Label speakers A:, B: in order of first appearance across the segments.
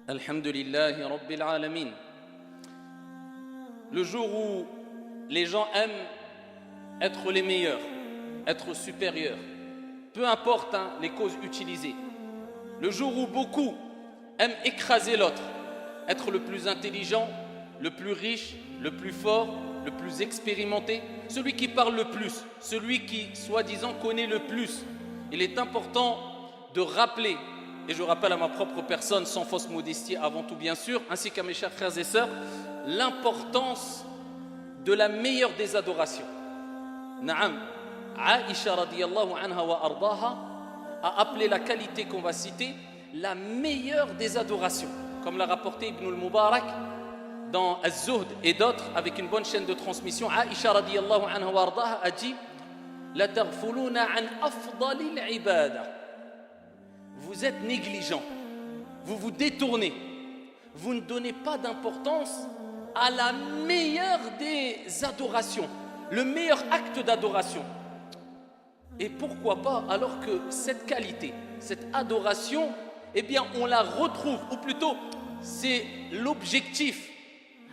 A: Alhamdulillahi Rabbil Alamin. Le jour où les gens aiment être les meilleurs, être supérieurs, peu importe les causes utilisées. Le jour où beaucoup aiment écraser l'autre, être le plus intelligent, le plus riche, le plus fort, le plus expérimenté, celui qui parle le plus, celui qui, soi-disant, connaît le plus. Il est important de rappeler, et je rappelle à ma propre personne, sans fausse modestie avant tout bien sûr, ainsi qu'à mes chers frères et sœurs, l'importance de la meilleure des adorations. Naam, Aïcha radiyallahu anha wa ardaha a appelé la qualité qu'on va citer la meilleure des adorations, comme l'a rapporté Ibn al-Mubarak dans Az-Zuhd et d'autres avec une bonne chaîne de transmission. Aïcha radiyallahu anha wa ardaha a dit la taghfuluna an afdalil ibada. Vous êtes négligents, vous vous détournez, vous ne donnez pas d'importance à la meilleure des adorations, le meilleur acte d'adoration. Et pourquoi pas, alors que cette qualité, cette adoration, eh bien on la retrouve, ou plutôt c'est l'objectif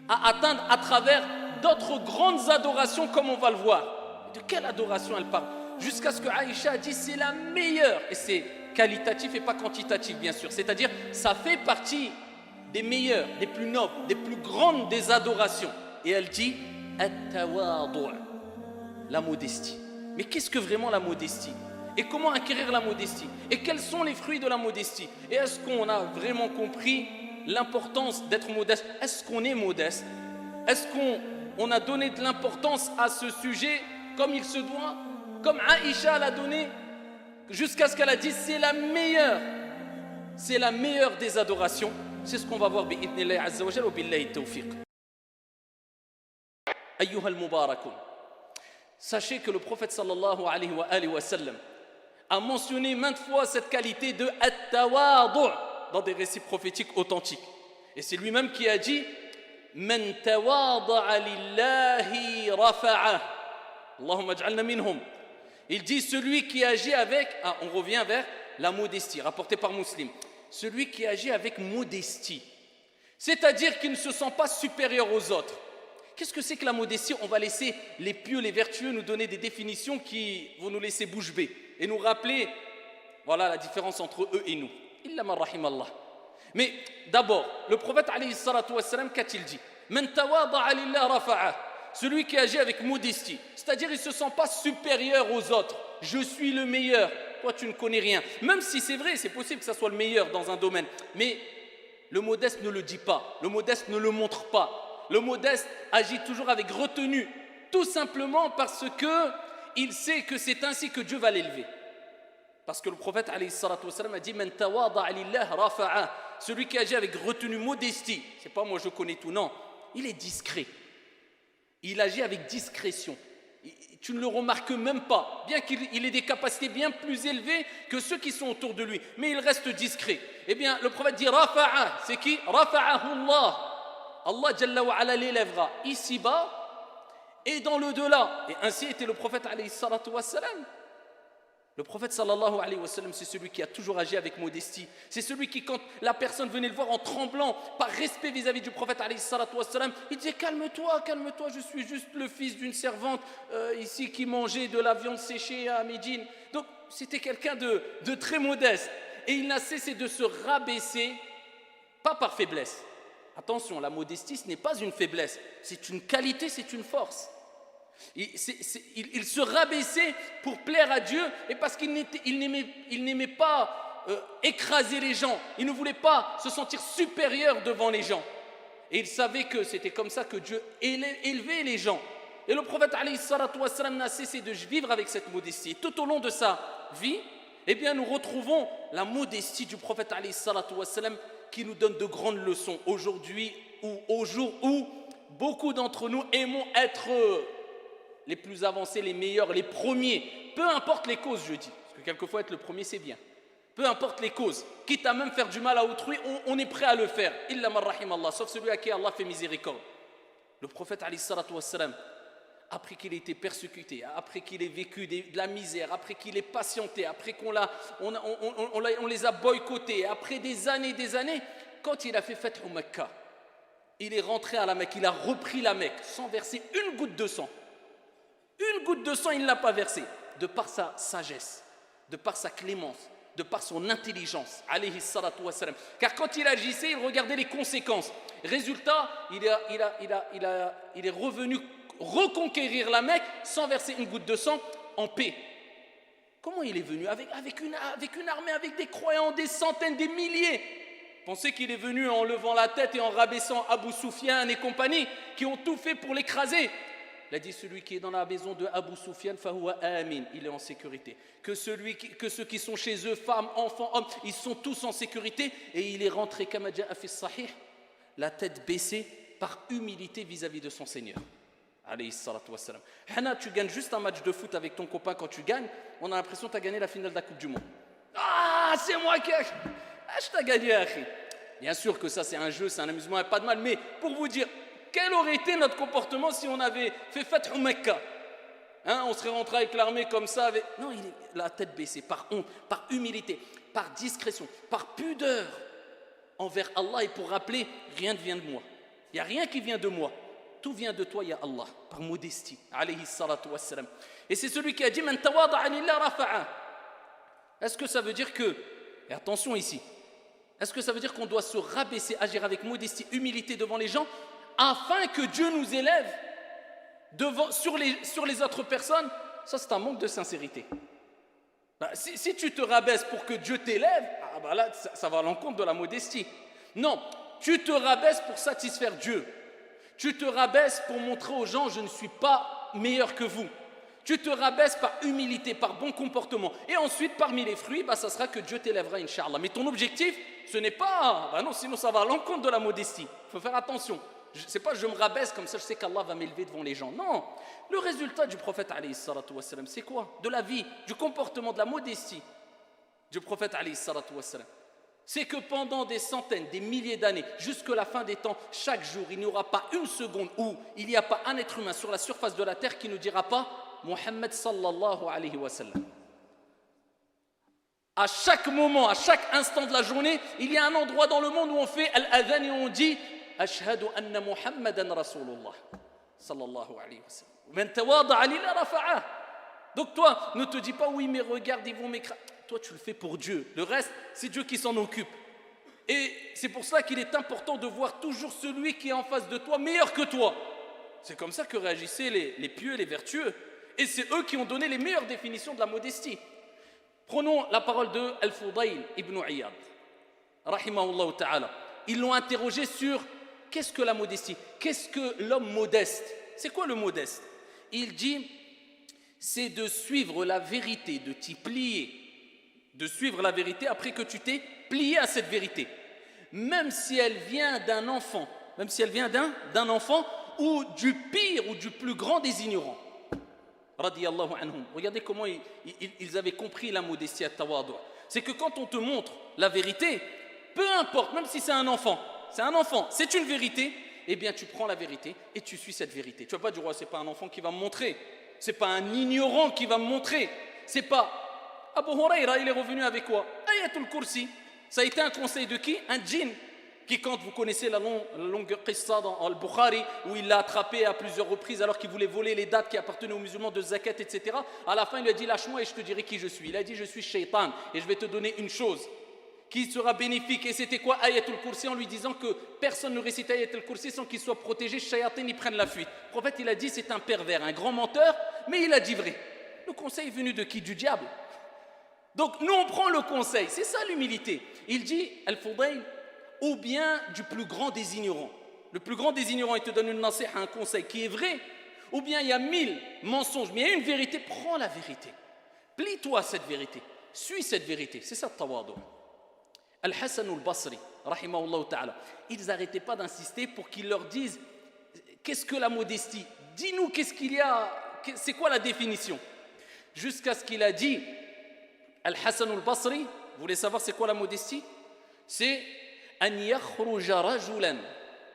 A: à atteindre à travers d'autres grandes adorations comme on va le voir. De quelle adoration elle parle? Jusqu'à ce que Aïcha a dit c'est la meilleure, et c'est qualitatif et pas quantitatif bien sûr, c'est-à-dire ça fait partie des meilleures, des plus nobles, des plus grandes des adorations. Et elle dit at-tawadu', la modestie. Mais qu'est-ce que vraiment la modestie? Et comment acquérir la modestie? Et quels sont les fruits de la modestie? Et est-ce qu'on a vraiment compris l'importance d'être modeste? Est-ce qu'on est modeste? Est-ce qu'on a donné de l'importance à ce sujet comme il se doit? Comme Aïcha l'a donné, jusqu'à ce qu'elle a dit c'est la meilleure des adorations. C'est ce qu'on va voir bi'idhnillahi azza wa jalla wa billahi tawfiq. Ayyuha al-mubarakun. Sachez que le prophète sallallahu alayhi wa sallam a mentionné maintes fois cette qualité de at-tawadu' dans des récits prophétiques authentiques. Et c'est lui-même qui a dit man tawada'a lillahi rafa'ah. Allahumma ij'alna minhum. Il dit celui qui agit avec, on revient vers la modestie, rapporté par Muslim. Celui qui agit avec modestie, c'est-à-dire qu'il ne se sent pas supérieur aux autres. Qu'est-ce que c'est que la modestie? On va laisser les pieux, les vertueux nous donner des définitions qui vont nous laisser bouche bée et nous rappeler, voilà la différence entre eux et nous. Illa man rahimallah. Mais d'abord, le prophète alayhi salatu wassalam, qu'a-t-il dit? Man tawada'a lillah rafa'ah. Celui qui agit avec modestie, c'est-à-dire il ne se sent pas supérieur aux autres. Je suis le meilleur, toi tu ne connais rien. Même si c'est vrai, c'est possible que ça soit le meilleur dans un domaine. Mais le modeste ne le dit pas, le modeste ne le montre pas. Le modeste agit toujours avec retenue, tout simplement parce qu'il sait que c'est ainsi que Dieu va l'élever. Parce que le prophète alayhi salatu wassalam a dit Man tawada'a lillah rafa'a. Celui qui agit avec retenue, modestie, c'est pas moi je connais tout, non, il est discret. Il agit avec discrétion. Tu ne le remarques même pas, bien qu'il ait des capacités bien plus élevées que ceux qui sont autour de lui, mais il reste discret. Eh bien, le prophète dit Rafa'a, c'est qui? Rafa'ahu Allah. Allah Jalla wa ala l'élèvera ici-bas et dans l'au-delà. Et ainsi était le prophète alayhi salatu wassalam. Le prophète sallallahu alayhi wa sallam, c'est celui qui a toujours agi avec modestie. C'est celui qui, quand la personne venait le voir en tremblant, par respect vis-à-vis du prophète alayhi salatu wassalam, il disait calme-toi, calme-toi, je suis juste le fils d'une servante ici qui mangeait de la viande séchée à Médine. Donc c'était quelqu'un de très modeste. Et il n'a cessé de se rabaisser, pas par faiblesse. Attention, la modestie, ce n'est pas une faiblesse, c'est une qualité, c'est une force. Il se rabaissait pour plaire à Dieu et parce qu'il n'aimait pas écraser les gens. Il ne voulait pas se sentir supérieur devant les gens. Et il savait que c'était comme ça que Dieu élevait les gens. Et le prophète alayhi salatu wassalam n'a cessé de vivre avec cette modestie. Tout au long de sa vie, eh bien, nous retrouvons la modestie du prophète alayhi salatu wassalam qui nous donne de grandes leçons aujourd'hui ou au jour où beaucoup d'entre nous aimons être les plus avancés, les meilleurs, les premiers. Peu importe les causes, je dis. Parce que quelquefois être le premier, c'est bien. Peu importe les causes. Quitte à même faire du mal à autrui, on est prêt à le faire. Illa man rahimallah, sauf celui à qui Allah fait miséricorde. Le prophète alayhi salatu wassalam, après qu'il ait été persécuté, après qu'il ait vécu de la misère, après qu'il ait patienté, après qu'on les a boycottés, après des années, quand il a fait Fath Mecca, il est rentré à la Mecque, il a repris la Mecque sans verser une goutte de sang. Une goutte de sang, il ne l'a pas versé, de par sa sagesse, de par sa clémence, de par son intelligence, alayhi salatu wassalam. Car quand il agissait, il regardait les conséquences. Résultat, il est revenu reconquérir la Mecque sans verser une goutte de sang en paix. Comment il est venu avec une armée, avec des croyants, des centaines, des milliers. Pensez qu'il est venu en levant la tête et en rabaissant Abu Sufyan et compagnie, qui ont tout fait pour l'écraser. Il a dit, celui qui est dans la maison de Abu Sufyan, fahuwa amin, il est en sécurité. Que ceux qui sont chez eux, femmes, enfants, hommes, ils sont tous en sécurité. Et il est rentré, kama ja'a fi sahih, la tête baissée par humilité vis-à-vis de son Seigneur. Alayhi salatu wassalam. Hana, tu gagnes juste un match de foot avec ton copain, quand tu gagnes, on a l'impression que tu as gagné la finale de la Coupe du Monde. Ah, c'est moi qui je t'ai gagné, akhi. Bien sûr que ça c'est un jeu, c'est un amusement, pas de mal, mais pour vous dire, quel aurait été notre comportement si on avait fait Fath Mecca, on serait rentré avec l'armée comme ça, non, il est la tête baissée, par honte, par humilité, par discrétion, par pudeur envers Allah, et pour rappeler, rien ne vient de moi, il n'y a rien qui vient de moi, tout vient de toi, ya Allah, par modestie, alayhi salatu wassalam. Et c'est celui qui a dit, man tawada'a lillah rafa'a. Est-ce que ça veut dire que, et attention ici, est-ce que ça veut dire qu'on doit se rabaisser, agir avec modestie, humilité devant les gens, afin que Dieu nous élève sur les autres personnes? Ça, c'est un manque de sincérité. Si tu te rabaisses pour que Dieu t'élève, là, ça va à l'encontre de la modestie. Non, tu te rabaisses pour satisfaire Dieu. Tu te rabaisses pour montrer aux gens, je ne suis pas meilleur que vous. Tu te rabaisses par humilité, par bon comportement. Et ensuite, parmi les fruits, ça sera que Dieu t'élèvera, Inch'Allah. Mais ton objectif, ce n'est pas... non, sinon ça va à l'encontre de la modestie. Il faut faire attention. C'est pas je me rabaisse comme ça, je sais qu'Allah va m'élever devant les gens. Non. Le résultat du prophète, alayhi salatu wassalam, c'est quoi? De la vie, du comportement, de la modestie du prophète, alayhi salatu wassalam. C'est que pendant des centaines, des milliers d'années, jusqu'à la fin des temps, chaque jour, il n'y aura pas une seconde où il n'y a pas un être humain sur la surface de la terre qui ne dira pas Muhammad sallallahu alayhi wa sallam. À chaque moment, à chaque instant de la journée, il y a un endroit dans le monde où on fait al-adhan et on dit Ashhadu anna Muhammadan Rasulullah sallallahu alayhi wa sallam. Man tawada'a lillah rafa'ah. Donc toi, ne te dis pas oui mais regarde, ils vont m'écraser. Toi tu le fais pour Dieu. Le reste, c'est Dieu qui s'en occupe. Et c'est pour cela qu'il est important de voir toujours celui qui est en face de toi meilleur que toi. C'est comme ça que réagissaient les pieux et les vertueux. Et c'est eux qui ont donné les meilleures définitions de la modestie. Prenons la parole de Al-Fudayl ibn Iyad, rahimahullah ta'ala. Ils l'ont interrogé sur qu'est-ce que la modestie? Qu'est-ce que l'homme modeste? C'est quoi le modeste? Il dit, c'est de suivre la vérité, de t'y plier, de suivre la vérité après que tu t'es plié à cette vérité. Même si elle vient d'un enfant, même si elle vient d'un enfant ou du pire ou du plus grand des ignorants. Radiyallahu anhum. Regardez comment ils avaient compris la modestie à tawadu. C'est que quand on te montre la vérité, peu importe, même si c'est un enfant, c'est une vérité, eh bien tu prends la vérité et tu suis cette vérité. Tu vas pas dire, c'est pas un enfant qui va me montrer, c'est pas un ignorant qui va me montrer, c'est pas... Abu Huraira, il est revenu avec quoi? Ayatul Kursi. Ça a été un conseil de qui? Un djinn. Qui, quand vous connaissez la longue qissa dans Al-Bukhari, où il l'a attrapé à plusieurs reprises alors qu'il voulait voler les dates qui appartenaient aux musulmans de zakat, etc. À la fin, il lui a dit, lâche-moi et je te dirai qui je suis. Il a dit, je suis shaitan et je vais te donner une chose qui sera bénéfique. Et c'était quoi? Ayatul Kursi, en lui disant que personne ne récite Ayatul Kursi sans qu'il soit protégé, shayatin, ils prennent la fuite. Le prophète, il a dit, c'est un pervers, un grand menteur, mais il a dit vrai. Le conseil est venu de qui? Du diable. Donc, nous, on prend le conseil. C'est ça l'humilité. Il dit, Al-Fudayl, ou bien du plus grand des ignorants. Le plus grand des ignorants, il te donne une nasiha, un conseil qui est vrai, ou bien il y a 1000 mensonges, mais il y a une vérité, prends la vérité. Plie-toi à cette vérité, suis cette vérité. C'est ça le tawadu. Al-Hassan al-Basri, rahimahullah ta'ala, ils n'arrêtaient pas d'insister pour qu'ils leur disent qu'est-ce que la modestie? Dis-nous qu'est-ce qu'il y a, c'est quoi la définition? Jusqu'à ce qu'il a dit, Al-Hassan al-Basri, vous voulez savoir c'est quoi la modestie? C'est an yakhruja rajulan,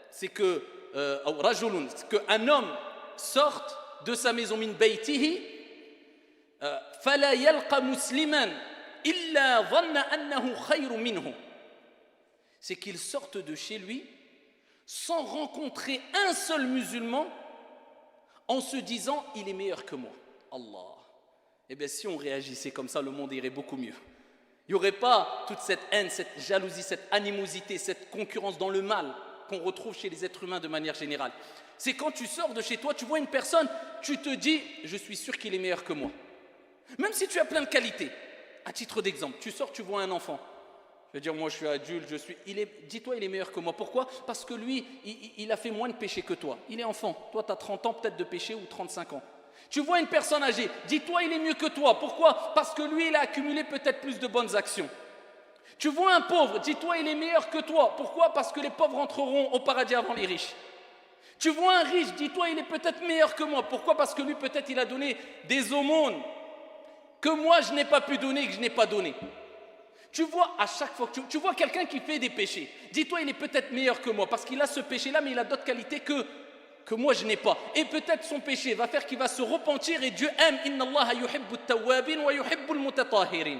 A: c'est que rajulun, qu'un homme sorte de sa maison min baytihi fala yalqa musliman illa dhanna annahu khayrun minhu. c'est qu'il sorte de chez lui sans rencontrer un seul musulman en se disant « il est meilleur que moi ». Allah. Eh bien, si on réagissait comme ça, le monde irait beaucoup mieux. Il n'y aurait pas toute cette haine, cette jalousie, cette animosité, cette concurrence dans le mal qu'on retrouve chez les êtres humains de manière générale. C'est quand tu sors de chez toi, tu vois une personne, tu te dis « je suis sûr qu'il est meilleur que moi ». Même si tu as plein de qualités. À titre d'exemple, tu sors, tu vois un enfant. Je veux dire, moi je suis adulte, dis-toi il est meilleur que moi. Pourquoi? Parce que lui, il a fait moins de péché que toi. Il est enfant. Toi, tu as 30 ans peut-être de péché ou 35 ans. Tu vois une personne âgée, dis-toi il est mieux que toi. Pourquoi? Parce que lui, il a accumulé peut-être plus de bonnes actions. Tu vois un pauvre, dis-toi il est meilleur que toi. Pourquoi? Parce que les pauvres entreront au paradis avant les riches. Tu vois un riche, dis-toi il est peut-être meilleur que moi. Pourquoi? Parce que lui, peut-être il a donné des aumônes que moi je n'ai pas pu donner et que je n'ai pas donné. Tu vois, à chaque fois que tu vois quelqu'un qui fait des péchés, dis-toi il est peut-être meilleur que moi parce qu'il a ce péché-là, mais il a d'autres qualités que moi je n'ai pas. Et peut-être son péché va faire qu'il va se repentir et Dieu aime. Inna Allah yuhibbu at-tawwabin wa yuhibbu al-mutatahhirin.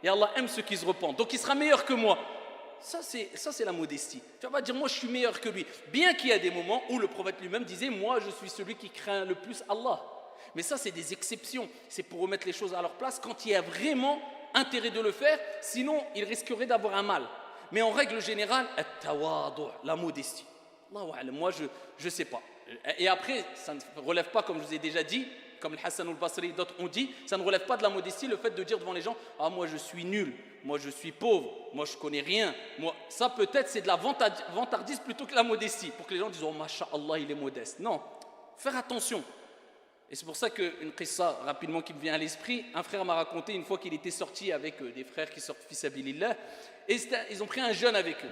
A: Et Allah aime ceux qui se repentent. Donc il sera meilleur que moi. Ça c'est la modestie. Tu vas dire moi je suis meilleur que lui. Bien qu'il y a des moments où le prophète lui-même disait moi je suis celui qui craint le plus Allah. Mais ça c'est des exceptions. C'est pour remettre les choses à leur place quand il y a vraiment intérêt de le faire, sinon il risquerait d'avoir un mal. Mais en règle générale, la modestie. Moi je sais pas. Et après, ça ne relève pas, comme je vous ai déjà dit, comme le Hassan al-Basri et d'autres ont dit, ça ne relève pas de la modestie, le fait de dire devant les gens « Ah, moi je suis nul, moi je suis pauvre, moi je connais rien. » Ça peut-être c'est de la vantardise plutôt que la modestie, pour que les gens disent « Oh, masha'Allah, il est modeste. » Non, faire attention. Et c'est pour ça qu'une qissa rapidement qui me vient à l'esprit, un frère m'a raconté une fois qu'il était sorti avec des frères qui sortent fi sabilillah, et ils ont pris un jeune avec eux.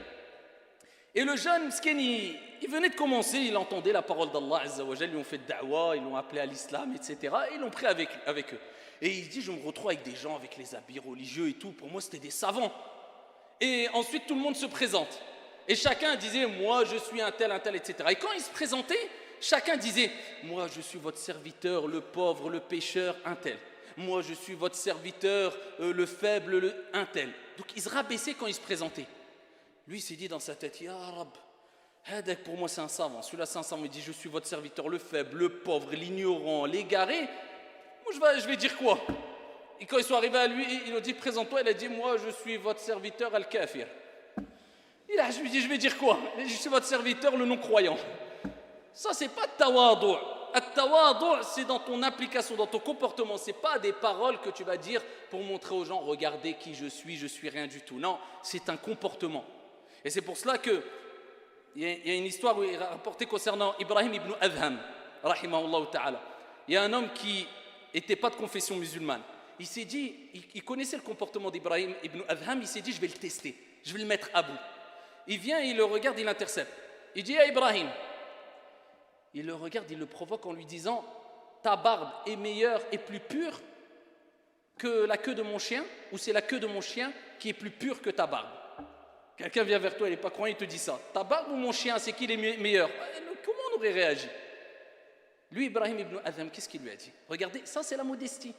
A: Et le jeune, mskin, il venait de commencer, il entendait la parole d'Allah Azza wa Jal, ils lui ont fait da'wah, ils l'ont appelé à l'islam, etc. Et ils l'ont pris avec eux. Et il dit, je me retrouve avec des gens avec les habits religieux et tout, pour moi c'était des savants. Et ensuite tout le monde se présente. Et chacun disait, moi je suis un tel, etc. Et quand ils se présentaient, chacun disait, moi je suis votre serviteur, le pauvre, le pécheur, un tel. Moi je suis votre serviteur, le faible, un tel. Donc ils se rabaissaient quand ils se présentaient. Lui s'est dit dans sa tête, Ya Rab, Hadak pour moi c'est un savant. Celui-là c'est un savant, il dit, je suis votre serviteur, le faible, le pauvre, l'ignorant, l'égaré. Moi je vais dire quoi? Et quand ils sont arrivés à lui, il a dit, présente-toi, il a dit, moi je suis votre serviteur al-kafir. Je lui dis, je vais dire quoi? Je suis votre serviteur, le non-croyant. Ça, c'est pas tawadu'. At-tawadu', c'est dans ton application, dans ton comportement. C'est pas des paroles que tu vas dire pour montrer aux gens, regardez qui je suis rien du tout. Non, c'est un comportement. Et c'est pour cela que il y a une histoire où il est rapporté concernant Ibrahim ibn Adham, rahimahullah ta'ala. Il y a un homme qui n'était pas de confession musulmane. Il s'est dit, il connaissait le comportement d'Ibrahim ibn Adham, il s'est dit, je vais le tester, je vais le mettre à bout. Il vient, il le regarde, il l'intercepte. Il dit, Ibrahim, il le regarde, il le provoque en lui disant, ta barbe est meilleure et plus pure que la queue de mon chien, ou c'est la queue de mon chien qui est plus pure que ta barbe? Quelqu'un vient vers toi, il n'est pas croyant, il te dit ça. Ta barbe ou mon chien, c'est qui les meilleurs? Comment on aurait réagi? Lui, Ibrahim ibn Adham, qu'est-ce qu'il lui a dit? Regardez, ça c'est la modestie.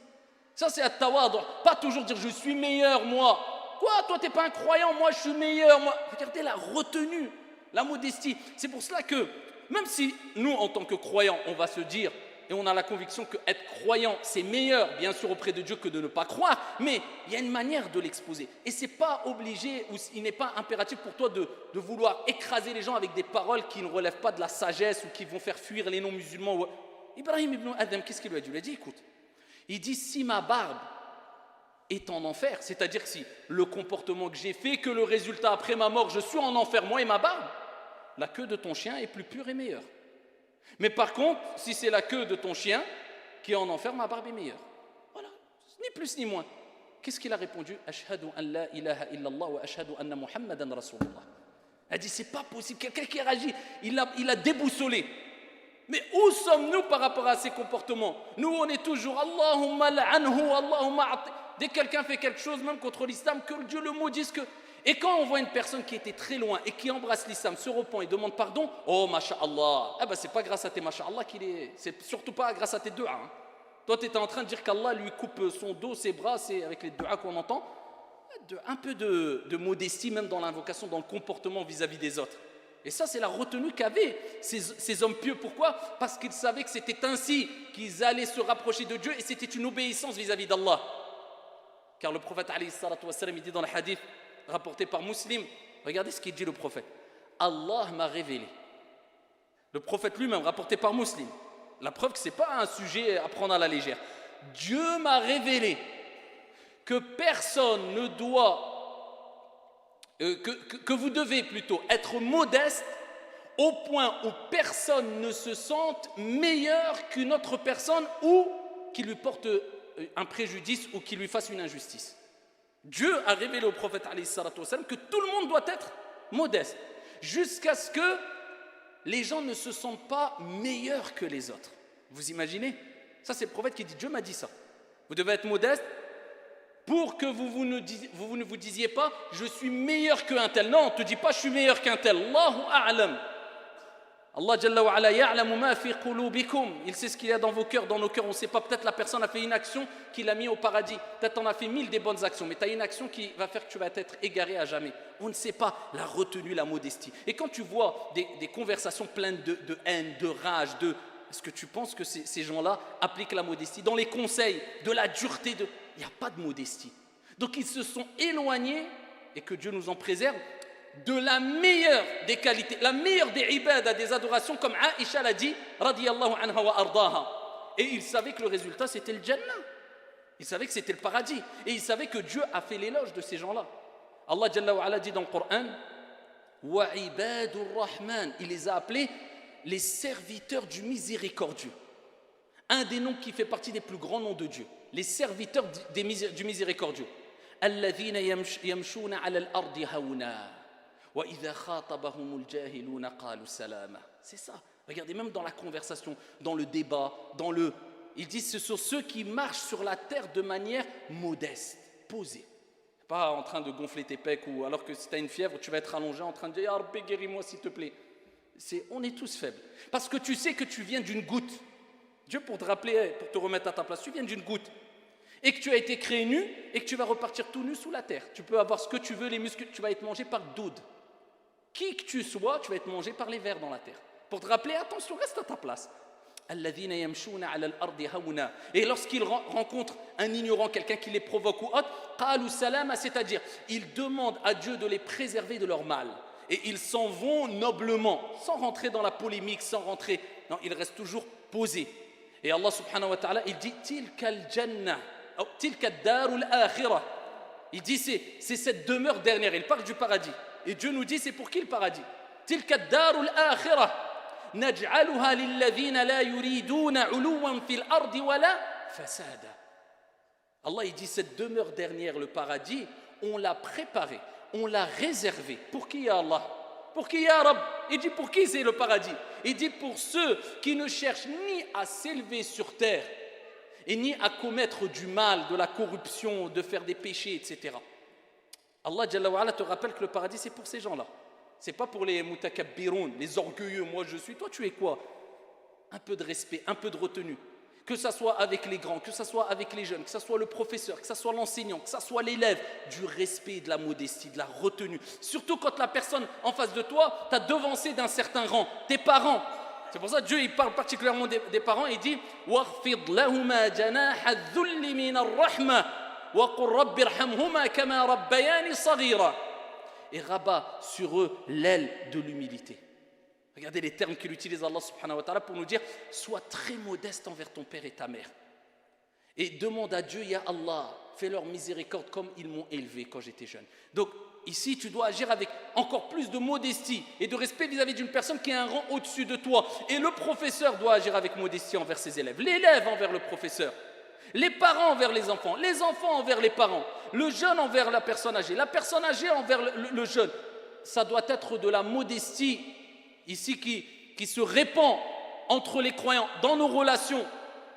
A: Ça c'est at-tawadu'. Pas toujours dire je suis meilleur, moi. Quoi? Toi, t'es pas un croyant, moi je suis meilleur, moi. Regardez la retenue, la modestie. C'est pour cela que, même si nous, en tant que croyants, on va se dire, et on a la conviction qu'être croyant, c'est meilleur, bien sûr, auprès de Dieu que de ne pas croire, mais il y a une manière de l'exposer. Et ce n'est pas obligé, ou il n'est pas impératif pour toi de vouloir écraser les gens avec des paroles qui ne relèvent pas de la sagesse ou qui vont faire fuir les non-musulmans. Ibrahim ibn Adham, qu'est-ce qu'il lui a dit? Il lui a dit, écoute, il dit, si ma barbe est en enfer, c'est-à-dire si le comportement que j'ai fait, que le résultat après ma mort, je suis en enfer, moi et ma barbe, la queue de ton chien est plus pure et meilleure. Mais par contre, si c'est la queue de ton chien qui est en enfer, ma barbe est meilleure. Voilà, ni plus ni moins. Qu'est-ce qu'il a répondu? Ashhadu an la ilaha illallah wa ashhadu anna Muhammadan Rasulullah. Elle dit, c'est pas possible. Quelqu'un qui réagit, il a déboussolé. Mais où sommes-nous par rapport à ces comportements? Nous, on est toujours Allahumma la'anhu, Allahumma a'ti. Dès que quelqu'un fait quelque chose, même contre l'islam, que Dieu le maudisse. Et quand on voit une personne qui était très loin et qui embrasse l'islam, se repent et demande pardon, oh masha'Allah, eh ben c'est pas grâce à tes masha'Allah qu'il est, c'est surtout pas grâce à tes du'a. Toi tu étais en train de dire qu'Allah lui coupe son dos, ses bras, c'est avec les du'a qu'on entend. un peu de modestie, même dans l'invocation, dans le comportement vis-à-vis des autres. Et ça, c'est la retenue qu'avaient ces hommes pieux. Pourquoi? Parce qu'ils savaient que c'était ainsi qu'ils allaient se rapprocher de Dieu et c'était une obéissance vis-à-vis d'Allah. Car le prophète, alayhi salatu wassalam, il dit dans le hadith rapporté par Muslim, regardez ce qu'il dit le prophète. Allah m'a révélé. Le prophète lui-même, rapporté par Muslim. La preuve que ce n'est pas un sujet à prendre à la légère. Dieu m'a révélé que personne ne doit, que vous devez plutôt être modeste au point où personne ne se sente meilleur qu'une autre personne ou qui lui porte un préjudice ou qui lui fasse une injustice. Dieu a révélé au prophète alayhi salatu wassalam que tout le monde doit être modeste jusqu'à ce que les gens ne se sentent pas meilleurs que les autres. Vous imaginez? Ça, c'est le prophète qui dit, Dieu m'a dit ça. Vous devez être modeste pour que vous ne vous disiez pas, je suis meilleur qu'un tel. Non, on ne te dit pas, je suis meilleur qu'un tel. Allahu a'lam. Allah Jalla wa ala ya'lamu ma fi qulubikum. Il sait ce qu'il y a dans vos cœurs, dans nos cœurs. On ne sait pas, peut-être la personne a fait une action qui l'a mis au paradis. Peut-être on a fait 1000 des bonnes actions, mais tu as une action qui va faire que tu vas être égaré à jamais. On ne sait pas la retenue, la modestie. Et quand tu vois des conversations pleines de haine, de rage, est-ce que tu penses que ces gens-là appliquent la modestie? Dans les conseils, de la dureté, il n'y a pas de modestie. Donc ils se sont éloignés, et que Dieu nous en préserve, de la meilleure des qualités, la meilleure des ibadah, des adorations, comme Aïcha l'a dit, radiyallahu anha wa ardaha. Et ils savaient que le résultat, c'était le Jannah. Ils savaient que c'était le paradis. Et ils savaient que Dieu a fait l'éloge de ces gens-là. Allah Jalla wa ala dit dans le Coran, wa ibadur rahman, il les a appelés les serviteurs du miséricordieux. Un des noms qui fait partie des plus grands noms de Dieu. Les serviteurs du miséricordieux. Alladhina yamshuna ala al-ardi hauna. C'est ça. Regardez, même dans la conversation, dans le débat, ils disent ce sont ceux qui marchent sur la terre de manière modeste, posée. Pas en train de gonfler tes pecs ou alors que si tu as une fièvre, tu vas être allongé en train de dire « Ya Rabbi, guéris-moi s'il te plaît ». On est tous faibles. Parce que tu sais que tu viens d'une goutte. Dieu, pour te rappeler, pour te remettre à ta place, tu viens d'une goutte. Et que tu as été créé nu et que tu vas repartir tout nu sous la terre. Tu peux avoir ce que tu veux, les muscles, tu vas être mangé par doud. Qui que tu sois, tu vas être mangé par les vers dans la terre. Pour te rappeler, attention, reste à ta place. Et lorsqu'ils rencontrent un ignorant, quelqu'un qui les provoque ou autre, c'est-à-dire, ils demandent à Dieu de les préserver de leur mal. Et ils s'en vont noblement, sans rentrer dans la polémique, sans rentrer. Non, ils restent toujours posés. Et Allah subhanahu wa ta'ala, il dit Tilka al-jannah, tilka ad-darul akhirah. Il dit c'est cette demeure dernière. Il parle du paradis. Et Dieu nous dit c'est pour qui le paradis? Tilka ad-darul akhirah. Naj'aluha lilladhina la yuriduna 'uluwan fil ardi wala fasada. Allah il dit cette demeure dernière, le paradis, on l'a préparée, on l'a réservée. Pour qui ya Allah? Pour qui ya Rab? Il dit pour qui c'est le paradis? Il dit pour ceux qui ne cherchent ni à s'élever sur terre et ni à commettre du mal, de la corruption, de faire des péchés, etc. Allah Jalla wa ala te rappelle que le paradis c'est pour ces gens-là. C'est pas pour les mutakabbiroun, les orgueilleux. Moi je suis, toi tu es quoi? Un peu de respect, un peu de retenue. Que ça soit avec les grands, que ça soit avec les jeunes, que ça soit le professeur, que ça soit l'enseignant, que ça soit l'élève, du respect, de la modestie, de la retenue. Surtout quand la personne en face de toi t'a devancé d'un certain rang, tes parents. C'est pour ça que Dieu il parle particulièrement des parents, il dit وَاخْفِضْ لَهُمَا جَنَاحَ الذُّلِّ مِنَ الرَّحْمَةِ وَقُلْ رَبِّ ارْحَمْهُمَا كَمَا رَبَّيَانِي صَغِيرًا. Et rabat sur eux l'aile de l'humilité. Regardez les termes qu'il utilise Allah subhanahu wa ta'ala pour nous dire sois très modeste envers ton père et ta mère. Et demande à Dieu, ya Allah, fais leur miséricorde comme ils m'ont élevé quand j'étais jeune. Donc ici tu dois agir avec encore plus de modestie et de respect vis-à-vis d'une personne qui a un rang au-dessus de toi. Et le professeur doit agir avec modestie envers ses élèves, l'élève envers le professeur, les parents envers les enfants envers les parents, le jeune envers la personne âgée envers le jeune. Ça doit être de la modestie ici qui se répand entre les croyants, dans nos relations,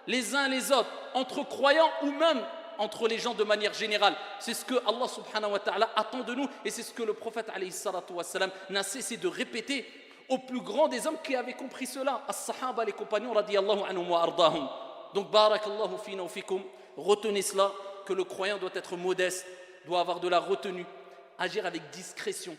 A: les uns les autres, entre croyants ou même entre les gens de manière générale. C'est ce que Allah subhanahu wa ta'ala attend de nous et c'est ce que le prophète alayhi salatu wa salam n'a cessé de répéter au plus grand des hommes qui avaient compris cela, as-sahaba, les compagnons radiyallahu anhum wa ardahum. Donc barakallahu fina wa fikum, retenez cela, que le croyant doit être modeste doit avoir de la retenue, agir avec discrétion,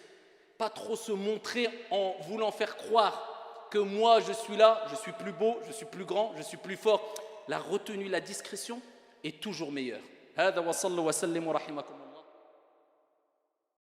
A: pas trop se montrer en voulant faire croire que moi je suis là, je suis plus beau, je suis plus grand, je suis plus fort. La retenue, la discrétion est toujours meilleure. هذا وصلوا وسلموا رحمكم الله.